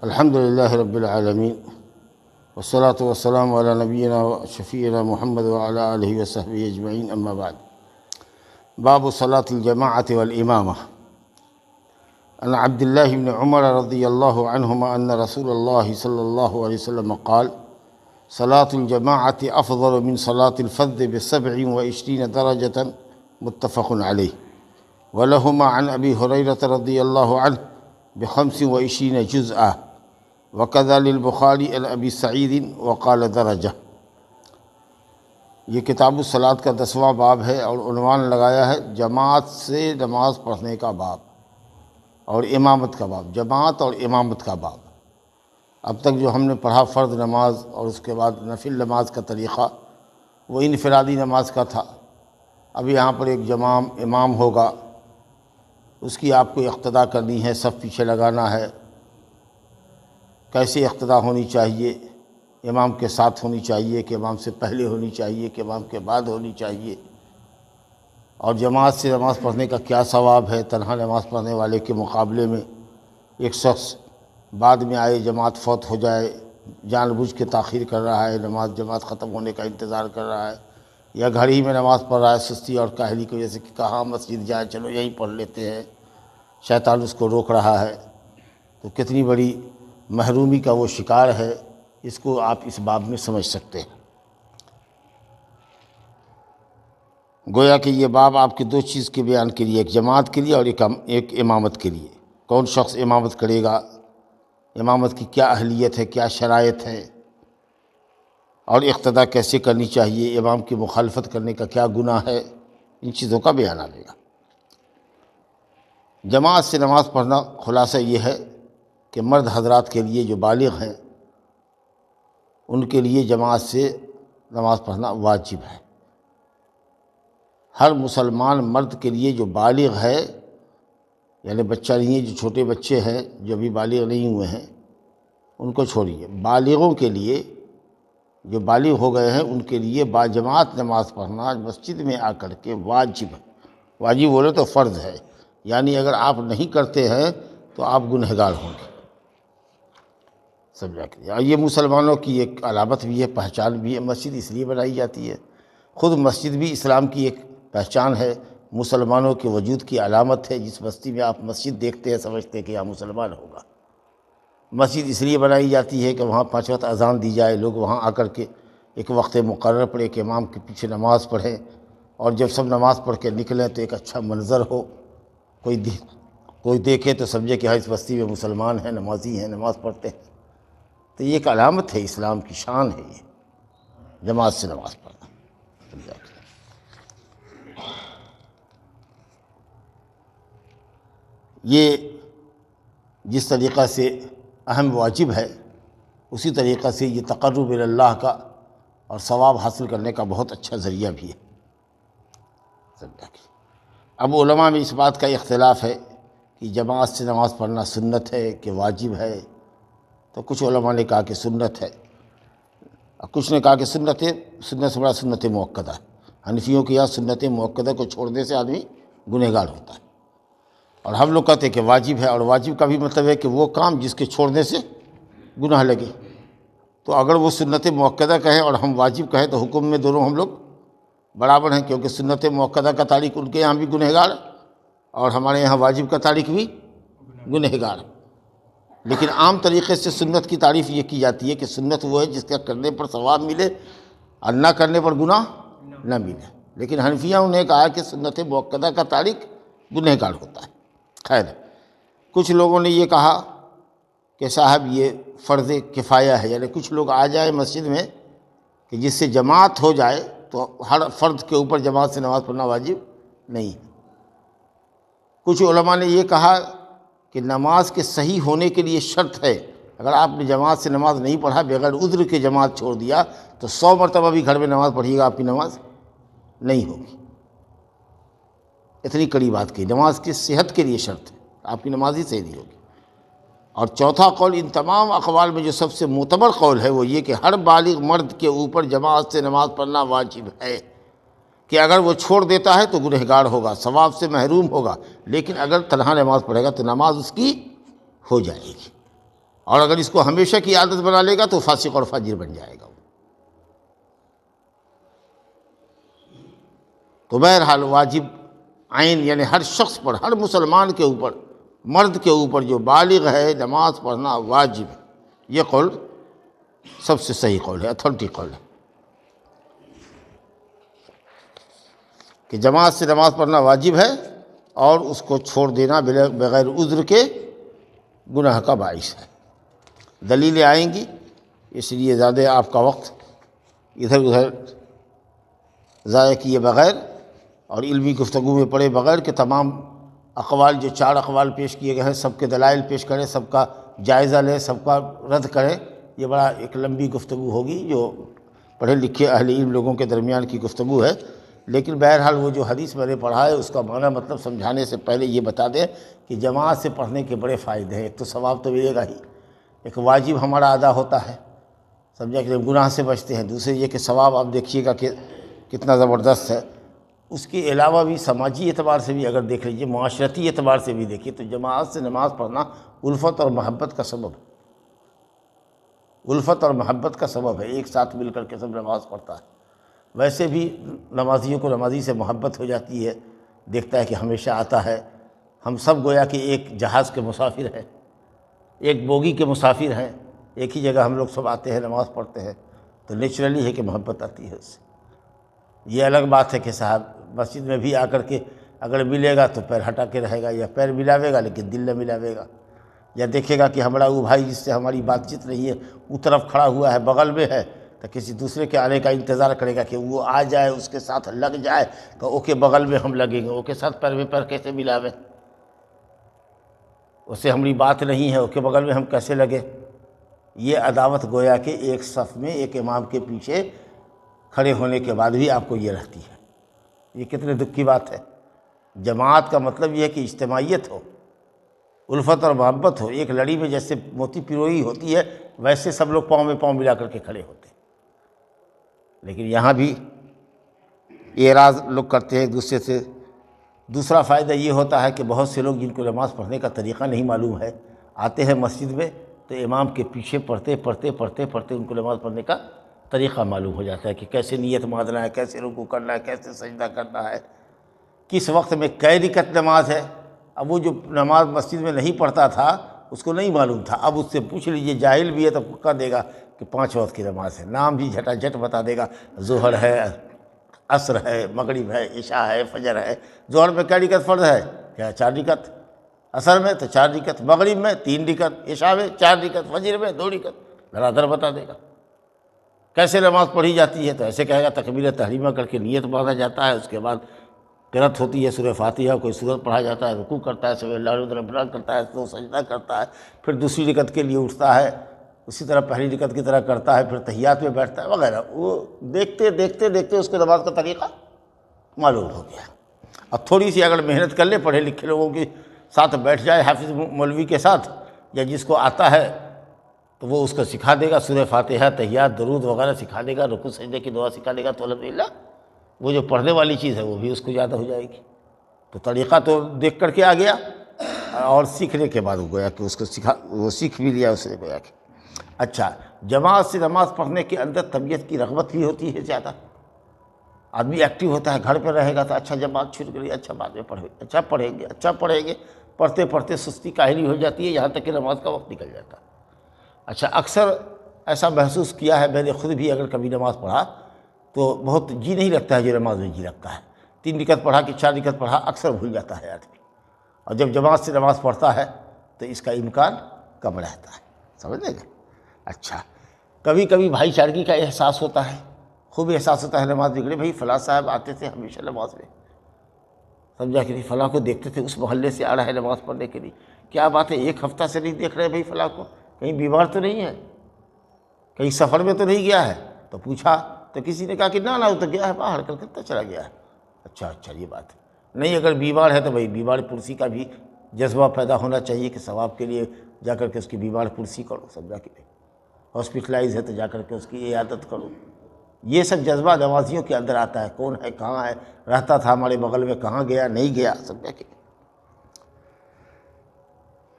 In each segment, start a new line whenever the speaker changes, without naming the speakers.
الحمد لله رب العالمين والصلاة والسلام على نبينا وشفيعنا محمد وعلى آله وصحبه أجمعين، أما بعد. باب صلاة الجماعة والإمامة. عن عبد الله بن عمر رضي الله عنهما أن رسول الله صلى الله عليه وسلم قال: صلاة الجماعة أفضل من صلاة الفذ ب27 درجة، متفق عليه. ولهما عن أبي هريرة رضي الله عنه ب25 جزءا، وكذا للبخاري عن أبي سعيد وقال درجة. یہ کتاب الصلاۃ کا 10واں باب ہے اور عنوان لگایا ہے جماعت سے نماز پڑھنے کا باب اور امامت کا باب، جماعت اور امامت کا باب. اب تک جو ہم نے پڑھا فرض نماز اور اس کے بعد نفل نماز کا طریقہ وہ انفرادی نماز کا تھا. اب یہاں پر ایک امام ہوگا، اس کی آپ کو اقتداء کرنی ہے، صف پیچھے لگانا ہے. کیسے اقتداء ہونی چاہیے؟ امام کے ساتھ ہونی چاہیے کہ امام سے پہلے ہونی چاہیے کہ امام کے بعد ہونی چاہیے؟ اور جماعت سے نماز پڑھنے کا کیا ثواب ہے؟ تنہا نماز پڑھنے والے کے مقابلے میں ایک شخص بعد میں آئے، جماعت فوت ہو جائے، جان بوجھ کے تاخیر کر رہا ہے، جماعت ختم ہونے کا انتظار کر رہا ہے، یا گھر ہی میں نماز پڑھ رہا ہے سستی اور کاہلی کی وجہ سے کہ کہاں مسجد جائے، چلو یہیں پڑھ لیتے ہیں، شیطان اس کو روک رہا ہے، تو کتنی بڑی محرومی کا وہ شکار ہے. اس کو آپ اس باب میں سمجھ سکتے ہیں. گویا کہ یہ باب آپ کی دو چیز کے بیان کے لیے، ایک جماعت کے لیے اور ایک امامت کے لیے. کون شخص امامت کرے گا، امامت کی کیا اہلیت ہے، کیا شرائط ہے، اور اقتداء کیسے کرنی چاہیے، امام کی مخالفت کرنے کا کیا گناہ ہے، ان چیزوں کا بیان آئے گا. جماعت سے نماز پڑھنا خلاصہ یہ ہے کہ مرد حضرات کے لیے جو بالغ ہیں ان کے لیے جماعت سے نماز پڑھنا واجب ہے. ہر مسلمان مرد کے لیے جو بالغ ہے، یعنی بچہ نہیں ہے، جو چھوٹے بچے ہیں جو ابھی بالغ نہیں ہوئے ہیں ان کو چھوڑیے، بالغوں کے لیے جو بالغ ہو گئے ہیں ان کے لیے باجماعت نماز پڑھنا مسجد میں آ کر کے واجب ہے. واجب بولے تو فرض ہے، یعنی اگر آپ نہیں کرتے ہیں تو آپ گنہگار ہوں گے. سمجھا کہ یہ مسلمانوں کی ایک علامت بھی ہے، پہچان بھی ہے. مسجد اس لیے بنائی جاتی ہے، خود مسجد بھی اسلام کی ایک پہچان ہے، مسلمانوں کے وجود کی علامت ہے. جس بستی میں آپ مسجد دیکھتے ہیں سمجھتے ہیں کہ یہاں مسلمان ہوگا. مسجد اس لیے بنائی جاتی ہے کہ وہاں 5 وقت اذان دی جائے، لوگ وہاں آ کر کے ایک وقت مقرر پڑھے کہ امام کے پیچھے نماز پڑھیں، اور جب سب نماز پڑھ کے نکلیں تو ایک اچھا منظر ہو، کوئی دیکھے تو سمجھے کہ ہاں اس بستی میں مسلمان ہیں، نمازی ہیں، نماز پڑھتے ہیں. تو یہ ایک علامت ہے، اسلام کی شان ہے یہ جماعت سے نماز پڑھنا. یہ جس طریقہ سے اہم واجب ہے اسی طریقہ سے یہ تقرب اللہ کا اور ثواب حاصل کرنے کا بہت اچھا ذریعہ بھی ہے. اب علماء میں اس بات کا اختلاف ہے کہ جماعت سے نماز پڑھنا سنت ہے کہ واجب ہے. تو کچھ علماء نے کہا کہ سنت ہے، اور کچھ نے کہا کہ سنت سے بڑا سنت مؤکدہ ہے. حنفیوں کے یہاں سنت مؤکدہ کو چھوڑنے سے آدمی گنہگار ہوتا ہے، اور ہم لوگ کہتے ہیں کہ واجب ہے. اور واجب کا بھی مطلب ہے کہ وہ کام جس کے چھوڑنے سے گناہ لگے. تو اگر وہ سنت مؤکدہ کہیں اور ہم واجب کہیں تو حکم میں دونوں ہم لوگ برابر ہیں، کیونکہ سنت مؤکدہ کا تارک ان کے یہاں بھی گنہگار اور ہمارے یہاں واجب کا تارک بھی گنہگار. لیکن عام طریقے سے سنت کی تعریف یہ کی جاتی ہے کہ سنت وہ ہے جس کا کرنے پر ثواب ملے اور نہ کرنے پر گناہ نہ ملے. لیکن حنفیوں نے کہا کہ سنت مؤکدہ کا تارک گنہگار ہوتا ہے. خیر، کچھ لوگوں نے یہ کہا کہ صاحب یہ فرض کفایہ ہے، یعنی کچھ لوگ آ جائیں مسجد میں کہ جس سے جماعت ہو جائے تو ہر فرد کے اوپر جماعت سے نماز پڑھنا واجب نہیں. کچھ علماء نے یہ کہا کہ نماز کے صحیح ہونے کے لیے شرط ہے، اگر آپ نے جماعت سے نماز نہیں پڑھا، بغیر عذر کے جماعت چھوڑ دیا تو 100 مرتبہ بھی گھر میں نماز پڑھیے گا آپ کی نماز نہیں ہوگی. اتنی کڑی بات کی، نماز کی صحت کے لیے شرط ہے، آپ کی نماز ہی صحیح نہیں ہوگی. اور چوتھا قول ان تمام اقوال میں جو سب سے معتبر قول ہے وہ یہ کہ ہر بالغ مرد کے اوپر جماعت سے نماز پڑھنا واجب ہے، کہ اگر وہ چھوڑ دیتا ہے تو گنہگار ہوگا، ثواب سے محروم ہوگا. لیکن اگر تنہا نماز پڑھے گا تو نماز اس کی ہو جائے گی اور اگر اس کو ہمیشہ کی عادت بنا لے گا تو فاسق اور فاجر بن جائے گا۔ تو بہرحال واجب عین یعنی ہر شخص پر، ہر مسلمان کے اوپر، مرد کے اوپر جو بالغ ہے نماز پڑھنا واجب ہے۔ یہ قول سب سے صحیح قول ہے، اتھارٹی قول ہے کہ جماعت سے نماز پڑھنا واجب ہے، اور اس کو چھوڑ دینا بغیر عذر کے گناہ کا باعث ہے۔ دلیلیں آئیں گی، اس لیے زیادہ آپ کا وقت ادھر ادھر ضائع کیے بغیر اور علمی گفتگو میں پڑے بغیر کہ تمام اقوال، جو 4 اقوال پیش کیے گئے ہیں، سب کے دلائل پیش کریں، سب کا جائزہ لیں، سب کا رد کریں، یہ بڑا ایک لمبی گفتگو ہوگی جو پڑھے لکھے اہل علم لوگوں کے درمیان کی گفتگو ہے۔ لیکن بہرحال وہ جو حدیث میں نے پڑھا ہے اس کا معنی مطلب سمجھانے سے پہلے یہ بتا دیں کہ جماعت سے پڑھنے کے بڑے فائدے ہیں۔ ایک تو ثواب تو ملے گا ہی، ایک واجب ہمارا ادا ہوتا ہے، سمجھا کہ گناہ سے بچتے ہیں۔ دوسرے یہ کہ ثواب آپ دیکھیے گا کہ کتنا زبردست ہے۔ اس کے علاوہ بھی سماجی اعتبار سے بھی اگر دیکھ لیجیے، معاشرتی اعتبار سے بھی دیکھیے تو جماعت سے نماز پڑھنا الفت اور محبت کا سبب ہے، الفت اور محبت کا سبب ہے۔ ایک ساتھ مل کر کے سب نماز پڑھتا ہے، ویسے بھی نمازیوں کو نمازی سے محبت ہو جاتی ہے، دیکھتا ہے کہ ہمیشہ آتا ہے۔ ہم سب گویا کہ ایک جہاز کے مسافر ہیں، ایک بوگی کے مسافر ہیں، ایک ہی جگہ ہم لوگ سب آتے ہیں، نماز پڑھتے ہیں، تو نیچرلی ہے کہ محبت آتی ہے اس سے۔ یہ الگ بات ہے کہ صاحب مسجد میں بھی آ کر کے اگر ملے گا تو پیر ہٹا کے رہے گا، یا پیر ملاوے گا لیکن دل نہ ملاوے گا، یا دیکھے گا کہ ہمارا وہ بھائی جس سے ہماری بات چیت نہیں ہے وہ طرف کھڑا ہوا ہے، بغل میں ہے، تو کسی دوسرے کے آنے کا انتظار کرے گا کہ وہ آ جائے، اس کے ساتھ لگ جائے، تو اوکے بغل میں ہم لگیں گے، اوکے ساتھ پیر میں پیر کیسے ملاویں، اس سے ہماری بات نہیں ہے، اوکے بغل میں ہم کیسے لگے۔ یہ عداوت گویا کہ ایک صف میں ایک امام کے پیچھے کھڑے ہونے کے بعد بھی آپ کو یہ رہتی ہے۔ یہ کتنے دکھ کی بات ہے۔ جماعت کا مطلب یہ ہے کہ اجتماعیت ہو، الفت اور محبت ہو، ایک لڑی میں جیسے موتی پیروئی ہوتی ہے ویسے سب لوگ پاؤں میں پاؤں ملا کر کے کھڑے ہوتے ہیں۔ لیکن یہاں بھی اعراض لوگ کرتے ہیں ایک دوسرے سے۔ دوسرا فائدہ یہ ہوتا ہے کہ بہت سے لوگ جن کو نماز پڑھنے کا طریقہ نہیں معلوم ہے، آتے ہیں مسجد میں تو امام کے پیچھے پڑھتے پڑھتے پڑھتے پڑھتے ان کو نماز پڑھنے کا طریقہ معلوم ہو جاتا ہے کہ کیسے نیت باندھنا ہے، کیسے رکوع کرنا ہے، کیسے سجدہ کرنا ہے، کس وقت میں کئی رکعت نماز ہے۔ اب وہ جو نماز مسجد میں نہیں پڑھتا تھا اس کو نہیں معلوم تھا، اب اس سے پوچھ لیجئے، جاہل بھی ہے تو کہہ دے گا کہ 5 وقت کی نماز ہے، نام بھی جھٹا جھٹ بتا دے گا، ظہر ہے، عصر ہے، مغرب ہے، عشاء ہے، فجر ہے۔ ظہر میں کیا رکعت فرض ہے؟ کیا 4 رکعت، عصر میں تو 4 رکعت، مغرب میں 3 رکعت، عشاء میں 4 رکعت، فجر میں 2 رکعت، دھڑا بتا دے گا۔ کیسے نماز پڑھی جاتی ہے؟ تو ایسے کہے گا تکبیر تحریمہ کر کے نیت باندھا جاتا ہے، اس کے بعد قرأت ہوتی ہے سورہ فاتحہ، کوئی سورت پڑھا جاتا ہے، رکوع کرتا ہے، سبح اللہ العظیم ربنا کرتا ہے، تو سجدہ کرتا ہے، پھر دوسری رکعت کے لیے اٹھتا ہے، اسی طرح پہلی رکعت کی طرح کرتا ہے، پھر تحیات میں بیٹھتا ہے وغیرہ۔ وہ دیکھتے دیکھتے دیکھتے اس کو نماز کا طریقہ معلوم ہو گیا۔ اب تھوڑی سی اگر محنت کر لے، پڑھے لکھے لوگوں کے ساتھ بیٹھ جائے، حافظ مولوی کے ساتھ، یا جس کو آتا ہے تو وہ اس کو سکھا دے گا، سورہ فاتحہ، تحیات، درود وغیرہ سکھا دے گا، رکوع سجدے کی دعا سکھا دے گا، تو الحمدللہ وہ جو پڑھنے والی چیز ہے وہ بھی اس کو یاد ہو جائے گی۔ تو طریقہ تو دیکھ کر کے آ گیا، اور سیکھنے کے بعد وہ گویا کہ اس کو وہ سیکھ بھی لیا اس نے گویا کہ۔ اچھا، جماعت سے نماز پڑھنے کے اندر طبیعت کی رغبت بھی ہوتی ہے زیادہ، آدمی ایکٹیو ہوتا ہے۔ گھر پہ رہے گا تو اچھا جماعت چھوٹ گئی، اچھا بعد میں پڑھیں گے، پڑھتے پڑھتے سستی کاہلی ہو جاتی ہے، یہاں تک کہ نماز کا وقت نکل جاتا ہے۔ اچھا، اکثر ایسا محسوس کیا ہے میں نے خود بھی، اگر کبھی نماز پڑھا تو بہت جی نہیں لگتا ہے جو نماز میں جی لگتا ہے۔ 3 رکعت پڑھا کہ 4 رکعت پڑھا، اکثر بھول جاتا ہے آدمی، اور جب جماعت سے نماز پڑھتا ہے تو اس کا امکان کم رہتا ہے، سمجھ لیں گے۔ اچھا، کبھی کبھی بھائی چارگی کا احساس ہوتا ہے، خوب احساس ہوتا ہے نماز بگڑے، بھائی فلاں صاحب آتے تھے ہمیشہ نماز میں، سمجھا کہ فلاں کو دیکھتے تھے اس محلے سے آ رہا ہے نماز پڑھنے کے لیے، کیا بات ہے 1 ہفتہ سے نہیں دیکھ رہے بھائی فلاں کو، کہیں بیمار تو نہیں ہے، کہیں سفر میں تو نہیں گیا ہے؟ تو پوچھا تو کسی نے کہا کہ نہ وہ تو گیا ہے باہر، کلکتہ چلا گیا ہے۔ اچھا یہ بات ہے، نہیں اگر بیمار ہے تو بھائی بیمار پرسی کا بھی جذبہ پیدا ہونا چاہیے کہ ثواب کے لیے جا کر کے اس کی بیمار پرسی کرو، سمجھا کہ ہاسپٹلائز ہے تو جا کر کے اس کی عیادت کرو۔ یہ سب جذبہ نمازیوں کے اندر آتا ہے، کون ہے، کہاں ہے، رہتا تھا ہمارے بغل میں، کہاں گیا، نہیں گیا، سمجھا کہ۔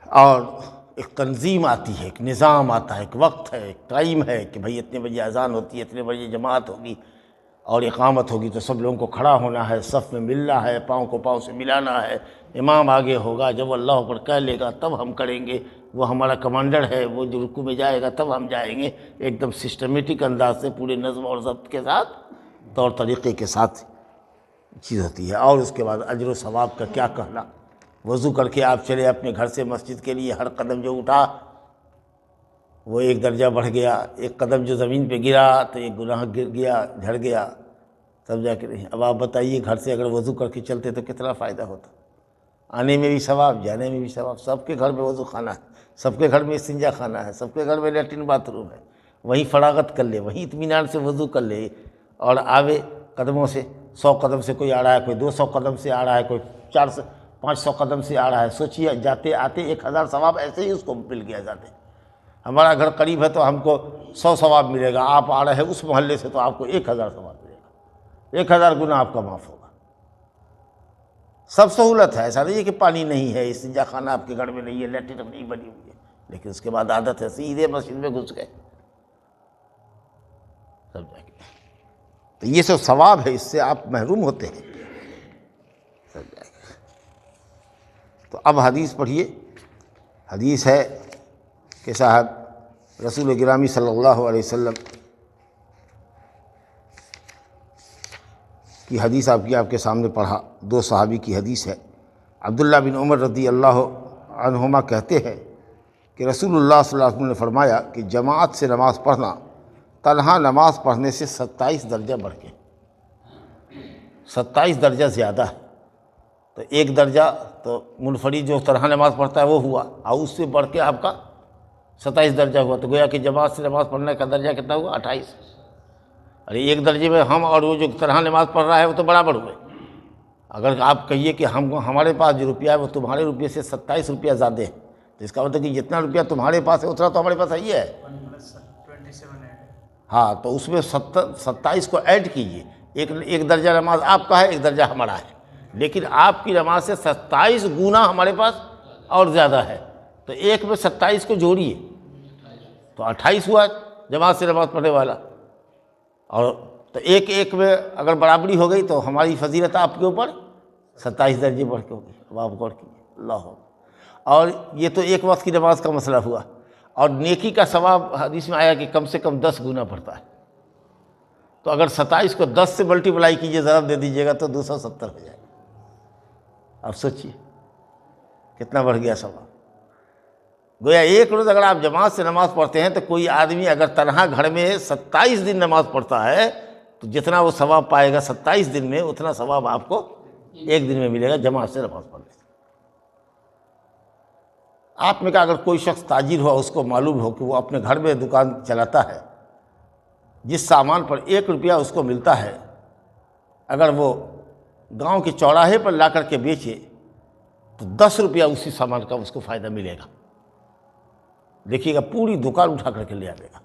اور ایک تنظیم آتی ہے، ایک نظام آتا ہے، ایک وقت ہے، ایک ٹائم ہے کہ بھئی اتنے بجے اذان ہوتی ہے، اتنے بجے جماعت ہوگی اور اقامت ہوگی، تو سب لوگوں کو کھڑا ہونا ہے، صف میں ملنا ہے، پاؤں کو پاؤں سے ملانا ہے، امام آگے ہوگا، جب اللہ اکبر کہہ لے گا تب ہم کریں گے، وہ ہمارا کمانڈر ہے، وہ جو رکوع میں جائے گا تب ہم جائیں گے، ایک دم سسٹمیٹک انداز سے پورے نظم اور ضبط کے ساتھ، طور طریقے کے ساتھ چیز ہوتی ہے۔ اور اس کے بعد اجر و ثواب کا کیا کہنا، وضو کر کے آپ چلے اپنے گھر سے مسجد کے لیے، ہر قدم جو اٹھا وہ ایک درجہ بڑھ گیا، ایک قدم جو زمین پہ گرا تو ایک گناہ گر گیا، جھڑ گیا، تب جا کے نہیں۔ اب آپ بتائیے گھر سے اگر وضو کر کے چلتے تو کتنا فائدہ ہوتا، آنے میں بھی ثواب، جانے میں بھی ثواب۔ سب کے گھر میں وضو خانہ ہے، سب کے گھر میں استنجا خانہ ہے، سب کے گھر میں لیٹرن باتھ روم ہے، وہیں فراغت کر لے، وہیں اطمینان سے وضو کر لے، اور آوے قدموں سے، 100 قدم سے کوئی آ رہا ہے، کوئی 200 قدم سے آ رہا ہے، کوئی 500 قدم سے آ رہا ہے، سوچیے جاتے آتے 1000 ثواب ایسے ہی اس کو مل گیا جاتے۔ ہمارا گھر قریب ہے تو ہم کو 100 ثواب ملے گا، آپ آ رہے ہیں اس محلے سے تو آپ کو 1000 ثواب ملے گا، 1000 گناہ آپ کا معاف ہوگا۔ سب سہولت ہے، ایسا نہیں ہے کہ پانی نہیں ہے، استنجا خانہ آپ کے گھر میں نہیں ہے، لیٹرن نہیں بنی ہوئی ہے، لیکن اس کے بعد عادت ہے سیدھے مسجد میں گھس گئے، سب جا کے تو یہ سب ثواب ہے، اس سے آپ محروم ہوتے ہیں، سب جا کے۔ تو اب حدیث پڑھیے، حدیث ہے کہ صاحب رسول گرامی صلی اللہ علیہ وسلم کی حدیث آپ کے سامنے پڑھا، 2 صحابی کی حدیث ہے۔ عبداللہ بن عمر رضی اللہ عنہما کہتے ہیں کہ رسول اللہ صلی اللہ علیہ وسلم نے فرمایا کہ جماعت سے نماز پڑھنا تنہا نماز پڑھنے سے 27 درجہ بڑھ کے، 27 درجہ زیادہ ہے، تو 1 درجہ تو منفرد جو تنہا نماز پڑھتا ہے وہ ہوا، اور اس سے بڑھ کے آپ کا 27 درجہ ہوا، تو گویا کہ جماعت سے نماز پڑھنے کا درجہ کتنا ہوا؟ 28۔ ارے 1 درجے میں ہم اور وہ جو تنہا نماز پڑھ رہا ہے وہ تو برابر ہوئے۔ اگر آپ کہیے کہ ہمارے پاس جو روپیہ ہے وہ تمہارے روپیے سے 27 روپیہ زیادہ ہے، تو اس کا مطلب کہ جتنا روپیہ تمہارے پاس ہے اتنا تو ہمارے پاس ہی ہے۔ ہاں، تو اس میں 27 کو ایڈ کیجئے، ایک درجہ نماز آپ کا ہے، 1 درجہ ہمارا ہے، لیکن آپ کی نماز سے 27 گنا ہمارے پاس اور زیادہ ہے، تو 1 میں 27 کو جوڑیے تو 28 ہوا جماعت سے نماز پڑھنے والا، اور تو 1 میں اگر برابری ہو گئی تو ہماری فضیلت آپ کے اوپر 27 درجے بڑھ کے ہوگی۔ اب آپ غور کیجیے، اللہ اکبر۔ اور یہ تو 1 وقت کی نماز کا مسئلہ ہوا، اور نیکی کا ثواب حدیث میں آیا کہ کم سے کم 10 گنا بڑھتا ہے، تو اگر 27 کو 10 سے ملٹیپلائی کیجیے، ضرب دے دیجیے گا تو 270 ہو جائے گا۔ اب سوچیے کتنا بڑھ گیا ثواب۔ گویا 1 روز اگر آپ جماعت سے نماز پڑھتے ہیں تو کوئی آدمی اگر تنہا گھر میں 27 دن نماز پڑھتا ہے تو جتنا وہ ثواب پائے گا 27 دن میں، اتنا ثواب آپ کو 1 دن میں ملے گا جماعت سے نماز پڑھنے سے۔ آپ میں کا اگر کوئی شخص تاجر ہو، اس کو معلوم ہو کہ وہ اپنے گھر میں دکان چلاتا ہے، جس سامان پر 1 روپیہ اس کو ملتا ہے، اگر وہ گاؤں کے چوراہے پر لا کر کے بیچے تو 10 روپیہ اسی سامان کا اس کو فائدہ ملے گا۔ دیکھیے گا پوری دکان اٹھا کر کے لے آئے گا،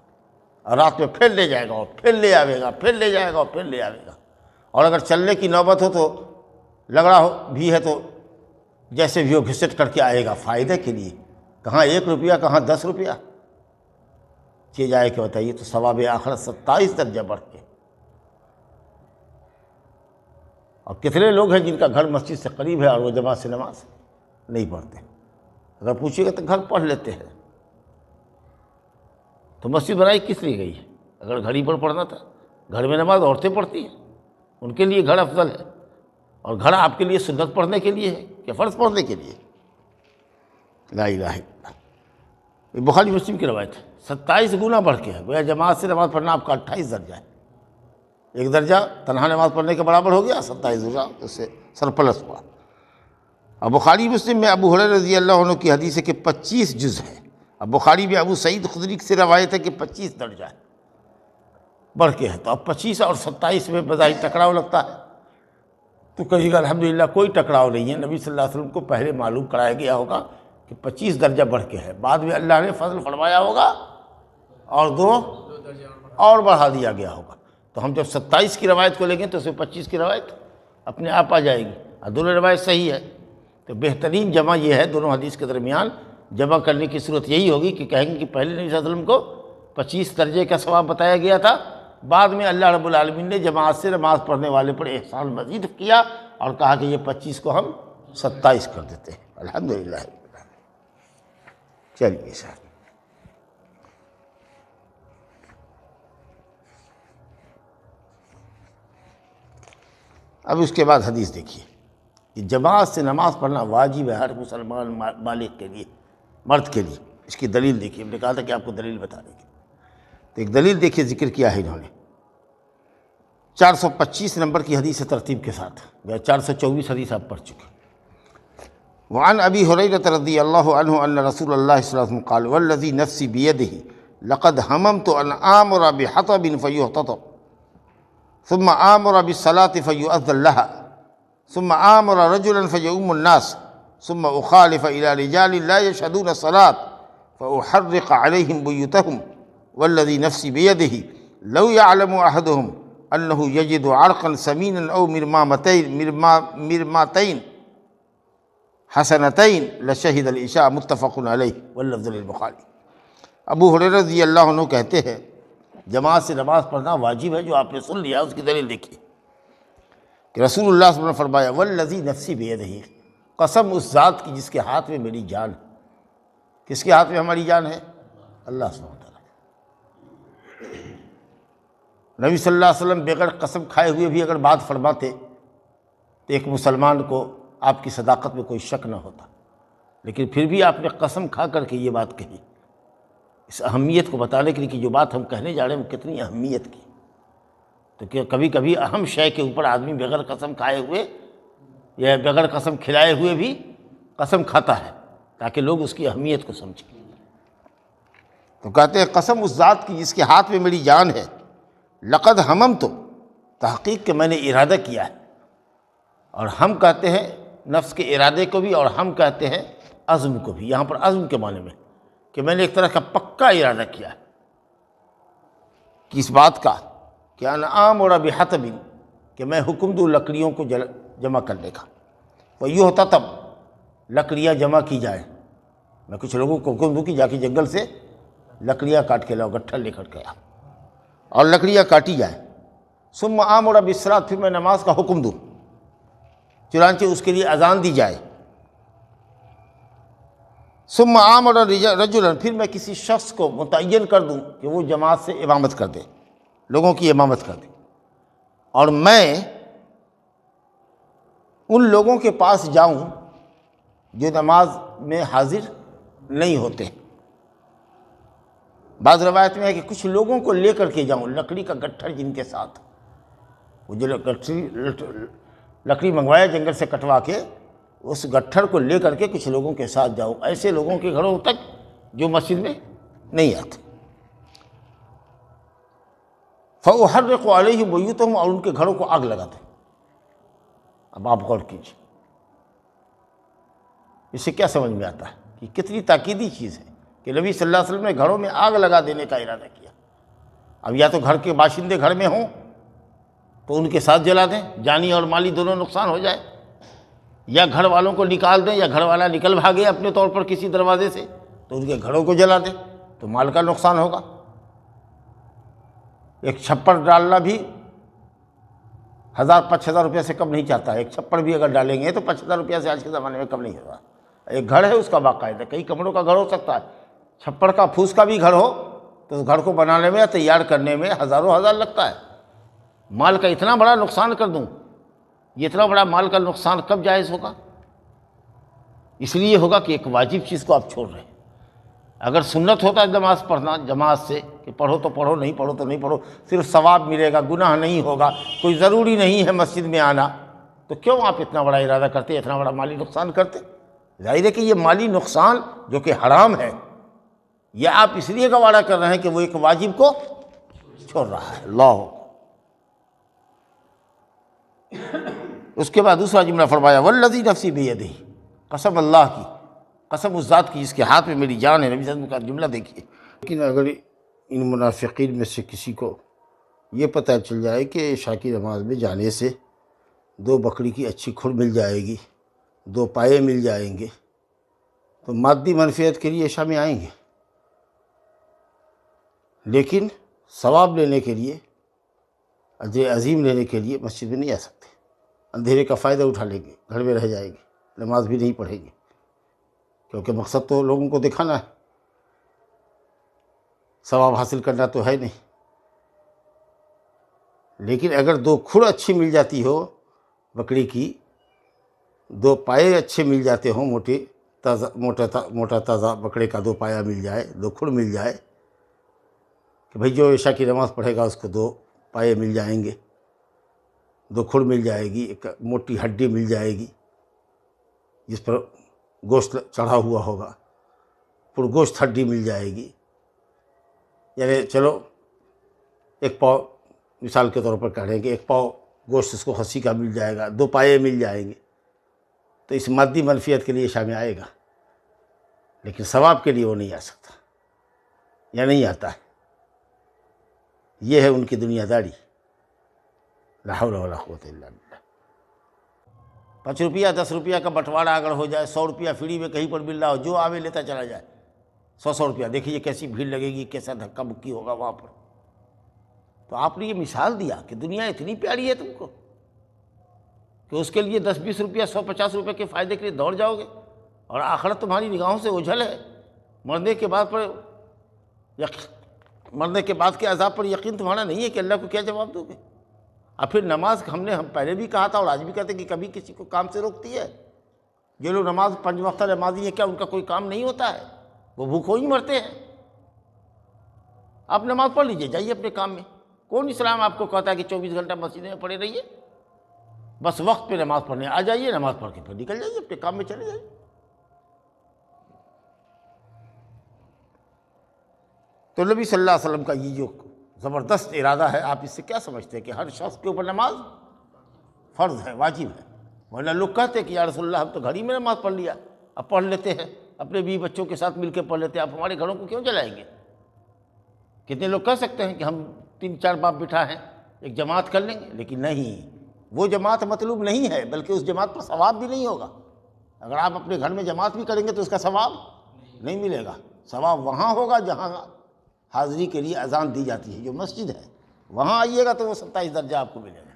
اور رات میں پھر لے جائے گا، اور پھر لے آئے گا، پھر لے جائے گا، اور پھر لے آئے گا۔ اور اگر چلنے کی نوبت ہو تو لگڑا ہو بھی ہے تو جیسے بھی ہو گھسٹ کر کے آئے گا فائدے کے لیے، کہاں 1 روپیہ کہاں 10 روپیہ چیز آئے کہ بتائیے، تو ثواب آخرت 27 درجہ بڑھ کے۔ اور کتنے لوگ ہیں جن کا گھر مسجد سے قریب ہے اور وہ جماعت سے نماز نہیں پڑھتے؟ اگر پوچھیے گا تو گھر پڑھ لیتے ہیں، تو مسجد بنائی کس لیے گئی ہے؟ اگر گھر ہی پر پڑھنا تھا، گھر میں نماز عورتیں پڑھتی ہیں، ان کے لیے گھر افضل ہے، اور گھر آپ کے لیے سنت پڑھنے کے لیے ہے کہ فرض پڑھنے کے لیے؟ لا الہ الا اللہ۔ یہ بخاری مسلم کی روایت ہے، 27 گنا بڑھ کے ہے، گویا جماعت سے نماز پڑھنا آپ کا 28 درجہ ہے، 1 درجہ تنہا نماز پڑھنے کے برابر ہو گیا، 27 درجہ اس سے سرپلس ہوا۔ اب بخاری مسلم میں ابو ہریرہ رضی اللہ عنہ کی حدیث ہے کہ 25 جز ہے۔ اب بخاری میں ابو سعید خدری سے روایت ہے کہ 25 درجہ ہے، بڑھ کے ہے، تو اب 25 اور 27 میں بظاہر ٹکراؤ لگتا ہے، تو کہیے گا الحمدللہ کوئی ٹکراؤ نہیں ہے، نبی صلی اللہ علیہ وسلم کو پہلے معلوم کرایا گیا ہوگا کہ 25 درجہ بڑھ کے ہے، بعد میں اللہ نے فضل فرمایا ہوگا اور 2 اور بڑھا دیا گیا ہوگا، تو ہم جب 27 کی روایت کو لیں گے تو اس میں 25 کی روایت اپنے آپ آ جائے گی، اور دونوں روایت صحیح ہے، تو بہترین جمع یہ ہے دونوں حدیث کے درمیان جمع کرنے کی صورت یہی ہوگی کہ کہیں گے کہ پہلے نبی صلی اللہ علیہ وسلم کو 25 درجے کا ثواب بتایا گیا تھا، بعد میں اللہ رب العالمین نے جماعت سے نماز پڑھنے والے پر احسان مزید کیا اور کہا کہ یہ 25 کو ہم 27 کر دیتے ہیں۔ الحمدللہ۔ چلیے سر، اب اس کے بعد حدیث دیکھیے کہ جماعت سے نماز پڑھنا واجب ہے ہر مسلمان بالغ کے لیے، مرد کے لیے۔ اس کی دلیل دیکھیے، ہم نے کہا تھا کہ آپ کو دلیل بتانے کی، تو ایک دلیل دیکھیے ذکر کیا ہے انہوں نے 425 نمبر کی حدیث ترتیب کے ساتھ، 424 حدیث آپ پڑھ چکے۔ وعن ابی ہریرہ رضی اللہ عنہ ان رسول اللہ صلی اللہ علیہ وسلم قال والذی نفسی بیدہ لقد ہممت ان آمر بحطب فیحتطب ثم آمر بالصلاة فیؤذن لها ثم آمر رجلا فیؤم الناس ثم اخالف الى رجال لا يشهدون الصلاة فاحرق عليهم بيوتهم والذي نفسي بيده لو يعلم احدهم انه يجد عرقا سمينا او مرماتين حسنتين لشهد العشاء متفق علیہ واللفظ للبخاری۔ ابو ہریرہ رضی اللہ عنہ کہتے ہیں جماعت سے نماز پڑھنا واجب ہے، جو آپ نے سن لیا اس کی دلیل دیکھیے کہ رسول اللہ صلی اللہ علیہ وسلم نے فرمایا والذی نفسی بیدہ، قسم اس ذات کی جس کے ہاتھ میں میری جان ہے۔ کس کے ہاتھ میں ہماری جان ہے؟ اللہ سبحانہ وتعالیٰ۔ نبی صلی اللہ علیہ وسلم بغیر قسم کھائے ہوئے بھی اگر بات فرماتے تو ایک مسلمان کو آپ کی صداقت میں کوئی شک نہ ہوتا، لیکن پھر بھی آپ نے قسم کھا کر کے یہ بات کہی، اس اہمیت کو بتانے کے لیے کہ جو بات ہم کہنے جا رہے ہیں وہ کتنی اہمیت کی۔ تو کہ کبھی کبھی اہم شے کے اوپر آدمی بغیر قسم کھائے ہوئے یا بغیر قسم کھلائے ہوئے بھی قسم کھاتا ہے تاکہ لوگ اس کی اہمیت کو سمجھیں۔ تو کہتے ہیں قسم اس ذات کی جس کے ہاتھ میں میری جان ہے، لقد ہممت، تحقیق کہ میں نے ارادہ کیا ہے، اور ہم کہتے ہیں نفس کے ارادے کو بھی، اور ہم کہتے ہیں عزم کو بھی۔ یہاں پر عزم کے معنی میں کہ میں نے ایک طرح کا پکا ارادہ کیا ہے، کس بات کا؟ کہ انا آمر بحطب، کہ میں حکم دوں لکڑیوں کو جمع کرنے کا، فیحتطب، لکڑیاں جمع کی جائیں۔ میں کچھ لوگوں کو حکم دوں کہ جا کے جنگل سے لکڑیاں کاٹ کے لاؤ، گٹھا لے کر کے آؤ اور لکڑیاں کاٹی جائیں۔ ثم آمر بالصلاۃ، پھر میں نماز کا حکم دوں، چنانچہ اس کے لیے اذان دی جائے۔ ثم آمر رجلا، پھر میں کسی شخص کو متعین کر دوں کہ وہ جماعت سے امامت کر دے، لوگوں کی امامت کر دے، اور میں ان لوگوں کے پاس جاؤں جو نماز میں حاضر نہیں ہوتے۔ بعض روایت میں ہے کہ کچھ لوگوں کو لے کر کے جاؤں، لکڑی کا گٹھڑ جن کے ساتھ، وہ جو لکڑی منگوایا جنگل سے کٹوا کے، اس گٹھڑ کو لے کر کے کچھ لوگوں کے ساتھ جاؤں، ایسے لوگوں کے گھروں تک جو مسجد میں نہیں آتے۔ فَأُحَرِّقُ عَلَيْهِمْ بُيُوتَهُمْ، اور ان کے گھروں کو آگ لگا دیں۔ اب آپ غور کیجیے، اس سے کیا سمجھ میں آتا ہے کہ کتنی تاکیدی چیز ہے کہ نبی صلی اللہ علیہ وسلم نے گھروں میں آگ لگا دینے کا ارادہ کیا۔ اب یا تو گھر کے باشندے گھر میں ہوں تو ان کے ساتھ جلا دیں، جانی اور مالی دونوں نقصان ہو جائے، یا گھر والوں کو نکال دیں، یا گھر والا نکل بھاگے اپنے طور پر کسی دروازے سے تو ان کے گھروں کو جلا دیں، تو مال کا نقصان ہوگا۔ ایک چھپر ڈالنا بھی 1000-5000 روپیہ سے کم نہیں چاہتا ہے۔ ایک چھپر بھی اگر ڈالیں گے تو 5000 روپیہ سے آج کے زمانے میں کم نہیں ہوگا۔ ایک گھر ہے اس کا باقاعدہ کئی کمروں کا گھر ہو سکتا ہے، چھپر کا پھوس کا بھی گھر ہو تو اس گھر کو بنانے میں یا تیار کرنے میں ہزاروں ہزار لگتا ہے۔ مال کا اتنا بڑا نقصان کر دوں، یہ اتنا بڑا مال کا نقصان کب جائز ہوگا؟ اس لیے ہوگا کہ ایک واجب چیز کو آپ چھوڑ رہے ہیں۔ اگر سنت ہوتا ہے نماز پڑھنا جماعت سے کہ پڑھو تو پڑھو، نہیں پڑھو تو نہیں پڑھو، صرف ثواب ملے گا، گناہ نہیں ہوگا، کوئی ضروری نہیں ہے مسجد میں آنا، تو کیوں آپ اتنا بڑا ارادہ کرتے، اتنا بڑا مالی نقصان کرتے؟ ظاہر ہے کہ یہ مالی نقصان جو کہ حرام ہے، یہ آپ اس لیے گوارا کر رہے ہیں کہ وہ ایک واجب کو چھوڑ رہا ہے۔ اللہ۔ اس کے بعد دوسرا جملہ فرمایا والذی نفسی بیدہ، قسم اللہ کی، قسم اس ذات کی جس کے ہاتھ میں میری جان ہے۔ نبی صلی اللہ علیہ وسلم کا جملہ دیکھیے۔ لیکن اگر ان منافقین میں سے کسی کو یہ پتہ چل جائے کہ عشاء کی نماز میں جانے سے 2 بکری کی اچھی کھر مل جائے گی، 2 پائے مل جائیں گے، تو مادی منفیت کے لیے عشاء میں آئیں گے، لیکن ثواب لینے کے لیے، اجر عظیم لینے کے لیے مسجد میں نہیں آ سکتے۔ اندھیرے کا فائدہ اٹھا لیں گے، گھر میں رہ جائیں گے، نماز بھی نہیں پڑھیں گے، کیونکہ مقصد تو لوگوں کو دکھانا ہے، ثواب حاصل کرنا تو ہے نہیں۔ لیکن اگر 2 کھڑ اچھی مل جاتی ہو بکری کی، 2 پائے اچھے مل جاتے ہوں، موٹا تازہ بکرے کا 2 پایا مل جائے، 2 کھڑ مل جائے کہ بھئی جو عشاء کی نماز پڑھے گا اس کو 2 پائے مل جائیں گے، 2 کھڑ مل جائے گی، ایک موٹی ہڈی مل جائے گی جس پر گوشت چڑھا ہوا ہوگا، پر گوشت ہڈی مل جائے گی، یعنی چلو 1 پاؤ مثال کے طور پر کہہ رہے ہیں کہ 1 پاؤ گوشت اس کو خصی کا مل جائے گا، 2 پائے مل جائیں گے، تو اس مادی منفیت کے لیے عشاء میں آئے گا، لیکن ثواب کے لیے وہ نہیں آ سکتا یا نہیں آتا ہے۔ یہ ہے ان کی دنیا داری۔ لا حول ولا قوت الا باللہ۔ 5 روپیہ 10 روپیہ کا بٹوارا اگر ہو جائے، 100 روپیہ فری میں کہیں پر مل رہا ہو، جو آوے لیتا چلا جائے، 100 روپیہ، دیکھیے کیسی بھیڑ لگے گی، کیسا دھکا مکی ہوگا وہاں پر۔ تو آپ نے یہ مثال دیا کہ دنیا اتنی پیاری ہے تم کو کہ اس کے لیے 10-20 روپیہ 150 روپے کے فائدے کے لیے دوڑ جاؤ گے، اور آخرت تمہاری نگاہوں سے اوجھل ہے۔ مرنے کے بعد کے عذاب پر یقین تمہارا نہیں ہے کہ اللہ کو کیا جواب دو گے؟ اور پھر نماز ہم پہلے بھی کہا تھا اور آج بھی کہتے ہیں کہ کبھی کسی کو کام سے روکتی ہے؟ جو لوگ 5 وقتہ نمازی ہیں، کیا ان کا کوئی کام نہیں ہوتا ہے؟ وہ بھوکوں ہی مرتے ہیں۔ آپ نماز پڑھ لیجئے، جائیے اپنے کام میں۔ کون اسلام آپ کو کہتا ہے کہ 24 گھنٹہ مسجد میں پڑے رہیے؟ بس وقت پہ نماز پڑھنے آ جائیے، نماز پڑھ کے پھر نکل جائیے، اپنے کام میں چلے جائیے۔ تو نبی صلی اللہ علیہ وسلم کا یہ جو زبردست ارادہ ہے، آپ اس سے کیا سمجھتے ہیں کہ ہر شخص کے اوپر نماز فرض ہے، واجب ہے؟ ورنہ لوگ کہتے ہیں کہ یا رسول اللہ ہم تو گھر ہی میں نماز پڑھ لیا، اب پڑھ لیتے ہیں، اپنے بیوی بچوں کے ساتھ مل کے پڑھ لیتے ہیں، آپ ہمارے گھروں کو کیوں جلائیں گے؟ کتنے لوگ کہہ سکتے ہیں کہ ہم 3-4 باپ بٹھا ہیں، ایک جماعت کر لیں گے، لیکن نہیں، وہ جماعت مطلوب نہیں ہے، بلکہ اس جماعت پر ثواب بھی نہیں ہوگا۔ اگر آپ اپنے گھر میں جماعت بھی کریں گے تو اس کا ثواب نہیں ملے گا۔ ثواب وہاں ہوگا جہاں حاضری کے لیے اذان دی جاتی ہے، جو مسجد ہے، وہاں آئیے گا تو وہ 27 درجہ آپ کو ملے گا۔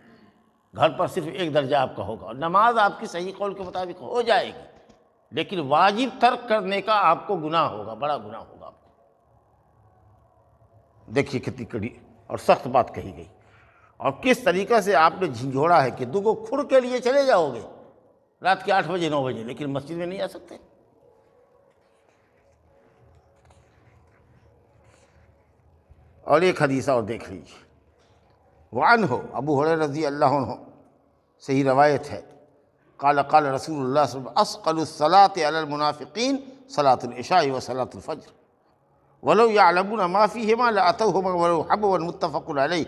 گھر پر صرف 1 درجہ آپ کا ہوگا، اور نماز آپ کی صحیح قول کے مطابق ہو جائے گی، لیکن واجب ترک کرنے کا آپ کو گناہ ہوگا، بڑا گناہ ہوگا آپ کو۔ دیکھیے کتنی کڑی اور سخت بات کہی گئی، اور کس طریقے سے آپ نے جھنجھوڑا ہے کہ 2 کھڑ کے لیے چلے جاؤ گے رات کے 8 بجے 9 بجے، لیکن مسجد میں نہیں آ سکتے۔ اور ایک حدیث اور دیکھ لیجیے، وعنہ ابو ہریرہ رضی اللہ عنہ، صحیح روایت ہے، قال قال رسول اللہ صلی اللہ علیہ وسلم اثقل الصلاة علی المنافقین صلاة العشاء و صلاة الفجر ولو یعلمون ما فیہما لاتوہما ولو حبوا، متفق علیہ۔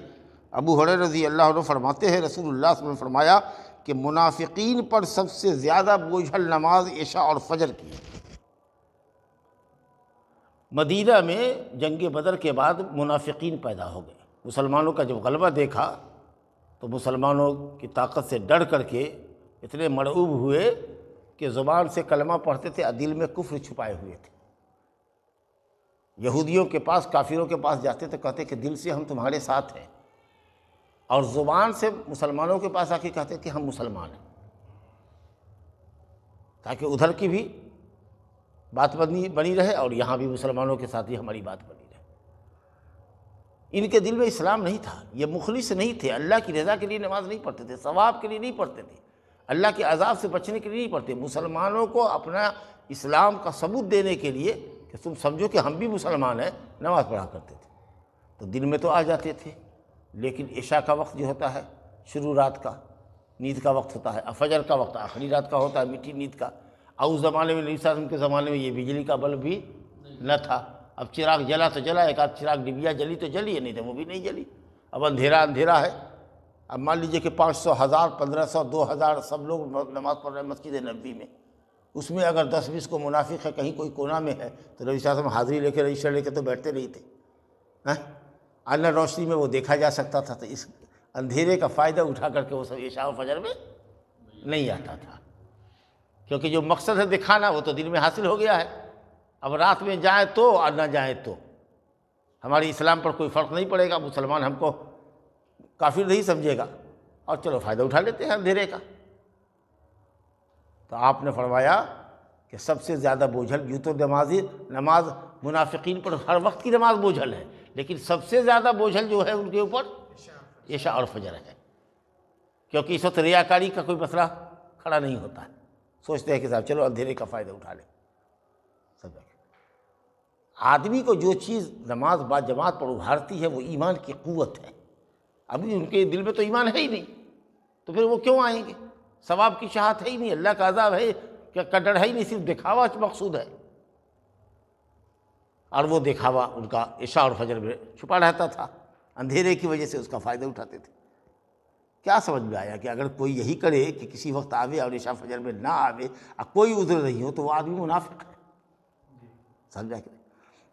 ابو ہریرہ رضی اللہ عنہ فرماتے ہیں رسول اللہ صلی اللہ علیہ وسلم نے فرمایا کہ منافقین پر سب سے زیادہ بوجھل نماز عشاء اور فجر کی ہے۔ مدینہ میں جنگ بدر کے بعد منافقین پیدا ہو گئے۔ مسلمانوں کا جب غلبہ دیکھا تو مسلمانوں کی طاقت سے ڈر کر کے اتنے مرعوب ہوئے کہ زبان سے کلمہ پڑھتے تھے، دل میں کفر چھپائے ہوئے تھے۔ یہودیوں کے پاس، کافروں کے پاس جاتے تو کہتے کہ دل سے ہم تمہارے ساتھ ہیں، اور زبان سے مسلمانوں کے پاس آ کے کہتے کہ ہم مسلمان ہیں، تاکہ ادھر کی بھی بات بنی رہے اور یہاں بھی مسلمانوں کے ساتھ ہی ہماری بات بنی رہے۔ ان کے دل میں اسلام نہیں تھا، یہ مخلص نہیں تھے، اللہ کی رضا کے لیے نماز نہیں پڑھتے تھے، ثواب کے لیے نہیں پڑھتے تھے، اللہ کے عذاب سے بچنے کے لیے نہیں پڑھتے، مسلمانوں کو اپنا اسلام کا ثبوت دینے کے لیے کہ تم سمجھو کہ ہم بھی مسلمان ہیں، نماز پڑھا کرتے تھے۔ تو دن میں تو آ جاتے تھے، لیکن عشاء کا وقت جو ہوتا ہے شروع رات کا، نیند کا وقت ہوتا ہے، فجر کا وقت آخری رات کا ہوتا ہے، میٹھی نیند کا۔ اور اس زمانے میں نبی صلی اللہ علیہ وسلم کے زمانے میں یہ بجلی کا بلب بھی نہ تھا۔ اب چراغ جلا تو جلا، ایک آدھ چراغ ڈبیا جلی تو جلی، نہیں تو وہ بھی نہیں جلی۔ اب اندھیرا ہے۔ اب مان لیجئے کہ 500، 1000، 1500، 2000 سب لوگ نماز پڑھ رہے ہیں مسجد نبوی میں، اس میں اگر 10-20 کو منافق ہے، کہیں کوئی کونا میں ہے، تو نبی صلی اللہ علیہ وسلم حاضری لے کے رجسٹر لے کے تو بیٹھتے نہیں تھے۔ اعلیٰ روشنی میں وہ دیکھا جا سکتا تھا، تو اس اندھیرے کا فائدہ اٹھا کر کے وہ سب عشاء و فجر میں نہیں آتا تھا، کیونکہ جو مقصد ہے دکھانا وہ تو دن میں حاصل ہو گیا ہے. اب رات میں جائیں تو اور نہ جائیں تو ہماری اسلام پر کوئی فرق نہیں پڑے گا. مسلمان ہم کو کافر نہیں سمجھے گا اور چلو فائدہ اٹھا لیتے ہیں اندھیرے کا. تو آپ نے فرمایا کہ سب سے زیادہ بوجھل یوں تو نماز منافقین پر ہر وقت کی نماز بوجھل ہے، لیکن سب سے زیادہ بوجھل جو ہے ان کے اوپر عشاء اور فجر ہے، کیونکہ اس وقت ریاکاری کا کوئی مسئلہ کھڑا نہیں ہوتا ہے. سوچتے ہیں کہ صاحب چلو اندھیرے کا فائدہ اٹھا لیں. آدمی کو جو چیز نماز با جماعت پر ابھارتی ہے وہ ایمان کی قوت ہے. ابھی ان کے دل میں تو ایمان ہے ہی نہیں، تو پھر وہ کیوں آئیں گے؟ ثواب کی چاہت ہے ہی نہیں، اللہ کا عذاب ہے کہ ڈر ہے ہی نہیں، صرف دکھاوا مقصود ہے. اور وہ دکھاوا ان کا عشاء اور فجر میں چھپا رہتا تھا، اندھیرے کی وجہ سے اس کا فائدہ اٹھاتے تھے. کیا سمجھ میں آیا کہ اگر کوئی یہی کرے کہ کسی وقت آوے اور عشاء فجر میں نہ آوے اور کوئی عذر نہیں ہو تو وہ آدمی منافق ہے. سمجھا کہ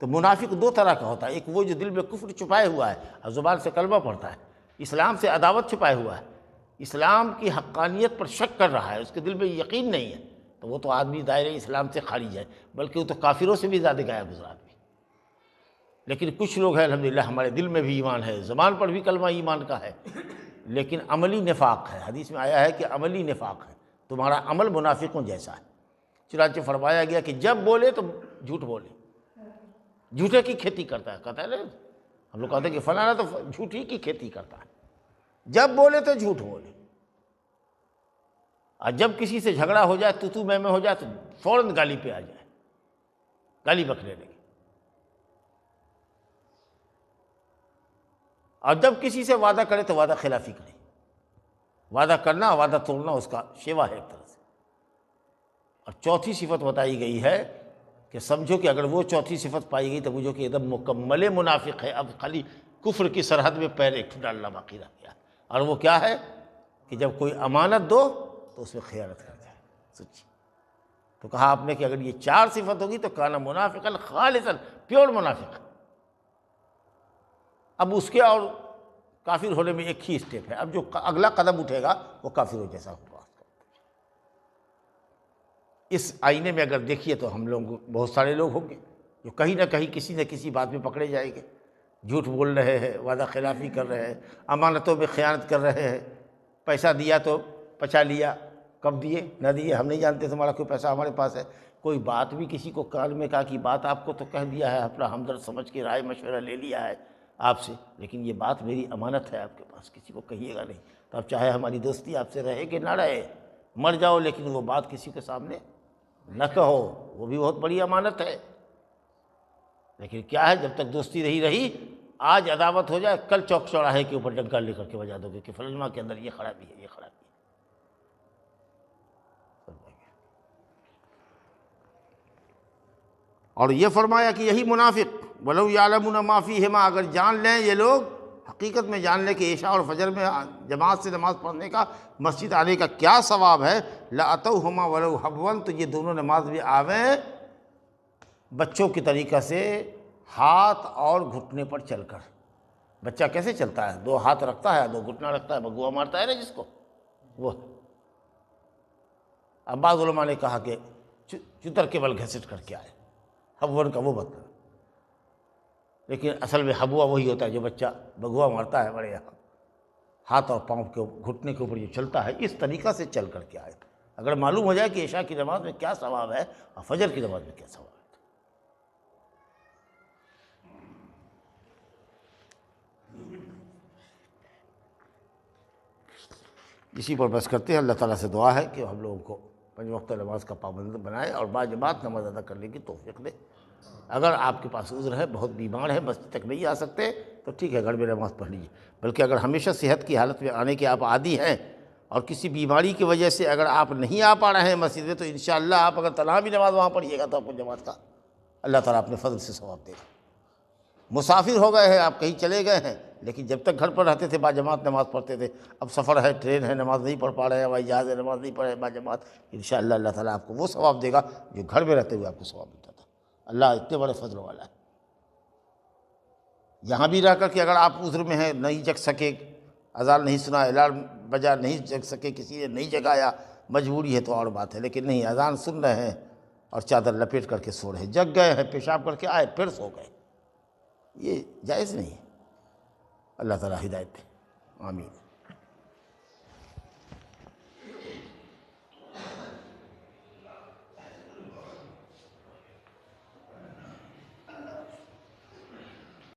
تو منافق دو طرح کا ہوتا ہے، ایک وہ جو دل میں کفر چھپائے ہوا ہے اور زبان سے کلمہ پڑھتا ہے، اسلام سے عداوت چھپائے ہوا ہے، اسلام کی حقانیت پر شک کر رہا ہے، اس کے دل میں یقین نہیں ہے، تو وہ تو آدمی دائرۂ اسلام سے خارج ہے، بلکہ وہ تو کافروں سے بھی زیادہ گیا گزرا آدمی. لیکن کچھ لوگ ہیں الحمدللہ ہمارے دل میں بھی ایمان ہے، زبان پر بھی کلمہ ایمان کا ہے، لیکن عملی نفاق ہے. حدیث میں آیا ہے کہ عملی نفاق ہے، تمہارا عمل منافقوں جیسا ہے. چنانچہ فرمایا گیا کہ جب بولے تو جھوٹ بولے، جھوٹے کی کھیتی کرتا ہے. کہتا ہے نا ہم لوگ کہتے ہیں کہ فلانا تو جھوٹ ہی کی کھیتی کرتا ہے. جب بولے تو جھوٹ بولے، اور جب کسی سے جھگڑا ہو جائے تو میں ہو جائے تو فوراً گالی پہ آ جائے، گالی بکنے لگے. اور جب کسی سے وعدہ کرے تو وعدہ خلافی کرے. وعدہ کرنا وعدہ توڑنا اس کا شیوا ہے ایک طرح سے. اور چوتھی صفت بتائی گئی ہے کہ سمجھو کہ اگر وہ چوتھی صفت پائی گئی تو بجھو کہ ایک دم مکمل منافق ہے، اب خالی کفر کی سرحد میں پیر ایک ڈالنا باقی رہ گیا. اور وہ کیا ہے کہ جب کوئی امانت دو تو اس میں خیانت کر جائے سچی. تو کہا آپ نے کہ اگر یہ چار صفت ہوگی تو کانا منافقا خالصا، پیور منافق. اب اس کے اور کافر ہونے میں ایک ہی اسٹیپ ہے، اب جو اگلا قدم اٹھے گا وہ کافروں جیسا ہوگا. اس آئینے میں اگر دیکھیے تو ہم لوگ بہت سارے لوگ ہوں گے جو کہیں نہ کہیں کسی نہ کسی بات میں پکڑے جائیں گے. جھوٹ بول رہے ہیں، وعدہ خلافی کر رہے ہیں، امانتوں میں خیانت کر رہے ہیں. پیسہ دیا تو پچا لیا، کب دیے نہ دیے ہم نہیں جانتے، تمہارا کوئی پیسہ ہمارے پاس ہے. کوئی بات بھی کسی کو کان میں کہا کہ بات آپ کو تو کہہ دیا ہے، اپنا ہمدرد سمجھ کے رائے مشورہ لے لیا ہے آپ سے، لیکن یہ بات میری امانت ہے آپ کے پاس، کسی کو کہیے گا نہیں. تو اب چاہے ہماری دوستی آپ سے رہے کہ نہ رہے، مر جاؤ لیکن وہ بات کسی کے سامنے نہ کہو، وہ بھی بہت بڑی امانت ہے. لیکن کیا ہے جب تک دوستی رہی آج عداوت ہو جائے کل چوک چوراہے کے اوپر ڈنکا لے کر کے بجا دو گے کہ فلاں کے اندر یہ خرابی ہے، یہ خرابی ہے. اور یہ فرمایا کہ یہی منافق ولو یعلمون ما فیہما، اگر جان لیں یہ لوگ حقیقت میں جان لیں کہ عشاء اور فجر میں جماعت سے نماز پڑھنے کا، مسجد آنے کا کیا ثواب ہے، لَأَتَوْهُمَا وَلَوْ حَبْوًا، تو یہ دونوں نماز بھی آویں بچوں کی طریقہ سے، ہاتھ اور گھٹنے پر چل کر. بچہ کیسے چلتا ہے؟ دو ہاتھ رکھتا ہے، دو گھٹنا رکھتا ہے، بگوا مارتا ہے نا جس کو وہ. اب بعض علماء نے کہا کہ چتر کے بل گھسٹ کر کے آئے، حبون کا وہ مطلب، لیکن اصل میں حبوا وہی ہوتا ہے جو بچہ بگوا مارتا ہے بڑے یہاں، ہاتھ اور پاؤں کے گھٹنے کے اوپر جو چلتا ہے اس طریقہ سے چل کر کے آئے. اگر معلوم ہو جائے کہ عشاء کی نماز میں کیا ثواب ہے اور فجر کی نماز میں کیا ثواب ہے. اسی پر بس کرتے ہیں. اللہ تعالیٰ سے دعا ہے کہ ہم لوگوں کو 5 وقت نماز کا پابند بنائے اور باجماعت نماز ادا کرنے کی توفیق دے. اگر آپ کے پاس عذر ہے، بہت بیمار ہے، مسجد تک نہیں آ سکتے تو ٹھیک ہے، گھر میں نماز پڑھ لیجیے. بلکہ اگر ہمیشہ صحت کی حالت میں آنے کے آپ عادی ہیں اور کسی بیماری کی وجہ سے اگر آپ نہیں آ پا رہے ہیں مسجد میں، تو انشاءاللہ آپ اگر تنہا بھی نماز وہاں پڑھیے گا تو آپ کو جماعت کا اللہ تعالیٰ اپنے فضل سے ثواب دے گا. مسافر ہو گئے ہیں، آپ کہیں چلے گئے ہیں، لیکن جب تک گھر پر رہتے تھے باجماعت نماز پڑھتے تھے. اب سفر ہے، ٹرین ہے، نماز نہیں پڑھ پا رہے ہیں، ہوائی جہاز ہے، نماز نہیں پڑھے باجماعت، انشاءاللہ اللہ تعالیٰ آپ کو وہ ثواب دے گا جو گھر میں رہتے ہوئے آپ کو ثواب ملتا تھا. اللہ اتنے بڑے فضل والا ہے. یہاں بھی رہ کر کے اگر آپ عذر میں ہیں، نہیں جگ سکے، اذان نہیں سنا، الارم بجا نہیں جگ سکے، کسی نے نہیں جگایا، مجبوری ہے تو اور بات ہے، لیکن نہیں، اذان سن رہے ہیں اور چادر لپیٹ کر کے سو رہے ہیں، جگ گئے ہیں، پیشاب کر کے آئے پھر سو گئے، یہ جائز نہیں ہے۔ اللہ تعالیٰ ہدایت دے، آمین۔